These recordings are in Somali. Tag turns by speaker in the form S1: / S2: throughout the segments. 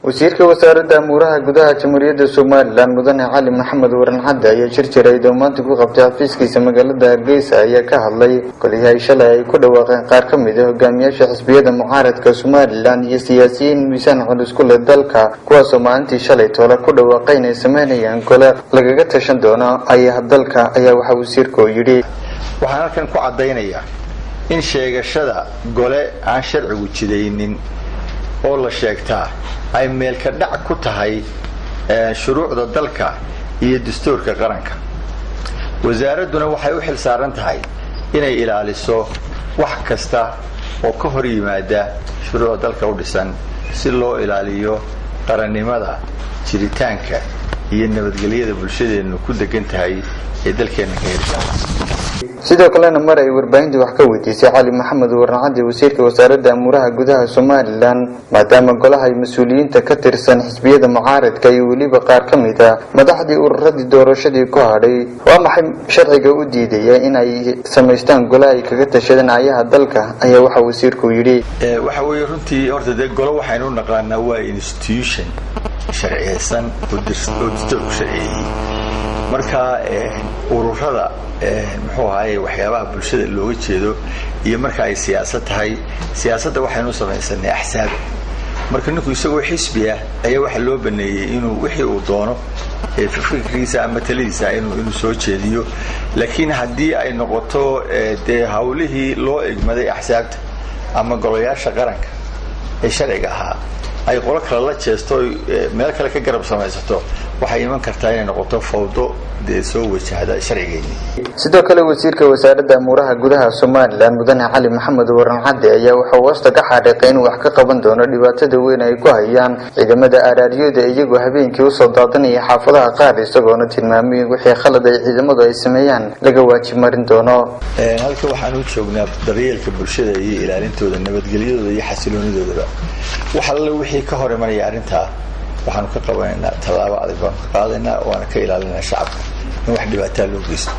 S1: wasiirka wasaaradda amuraha gudaha Jamhuuriyadda Soomaaliland Mudane Cali Maxamed Waran Cadde ayaa shirkiray maanta ku qabtay xafiiskiisa magaalada Hargeysa ayaa ka hadlay qolyaha shalay ay ku dhawaaqeen qaar ka mid ah hogaamiyaasha xisbiyada mucaaradka Soomaaliland iyo siyaasiyiin miisaan culus ku leh dalka kuwaas oo maalintii shalay toole ku dhawaaqay inay sameynayaan gole lagaga tashan doono ayaha dalka ayaa waxa wasiirku yiri
S2: waxaan halkan ku cadeynayaa in sheegashada gole aan sharcigu jidaynin oo la sheegtaa ay meel ka dhac ku tahay shuruucda dalka iyo dastuurka qaranka wasaaraduna waxay u xil saaran tahay inay ilaaliso wax kasta oo ka hor yimaada shuruucda dalka u dhisan si loo ilaaliyo qarannimada jiritaanka iyo nabadgelyada bulshadeenu ku degan tahay ee dalkeena ka hirsan
S1: sidoo kalena mar ay warbaahinta wax ka weydiisay Cali Maxamed Waran Cadde wasiirka wasaaradda amuraha gudaha Soomaaliland maadaama golaha ay mas'uuliyiinta ka tirsan xisbiyada mucaaradka iyo waliba qaar ka mid ah madaxdii ururadii doorashadii ku hadhay waa maxay sharciga u diidaya in ay sameystaan golaha ay kaga tashadaan ayaha dalka ayaa waxa wasiirku yiri
S2: waxa weeye runtii horta golo waxaynu u naqaanaa waa institution sharciyeysan oo dastuur sharciyeeyay marka ururada muxuu ahaayay waxyaabaha bulshada looga jeedo iyo marka ay siyaasad tahay siyaasadda waxaynu samaysanay axsaab marka ninku isagoo xisbi ah ayaa waxa loo baneeyay inuu wixii uu doono fikirkiisa ama taladiisa inuu soo jeediyo laakiin haddii ay noqoto hawlihii loo egmaday axsaabta ama golayaasha qaranka ee sharciga ahaa ay qolo kale la jeesto meel kale ka garab samaysato waxay iman kartaa inay noqoto fawdo soo wajahda sharcigeena
S1: sidoo kale wasiirka wasaaradda amuraha gudaha Soomaaliland Mudane Cali Maxamed Waran Cadde ayaa waxa wasta ka xariiqay inuu wax ka qaban doono dhibaatada weyn ay ku hayaan ciidamada araariyada iyagoo habeenkii u soo daadanaya xaafadaha qaar isagoona tilmaamay wixii khalad ay ciidamadu ay sameeyaan laga waajib marin doono
S2: halka waxaan u joognaa daryeelka bulshada iyo ilaalintooda nabadgelyadooda iyo xasiloonidooda waxa la wixii ka hor imanaya arinta waxaan ka qabanaynaa talaabo adag baan ka qaadaynaa waana ka ilaalinaa shacabka in wax dhibaato loo geysto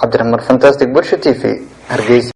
S1: Cabdiraxmaan Fantastic Bulsho TV Hargeysa.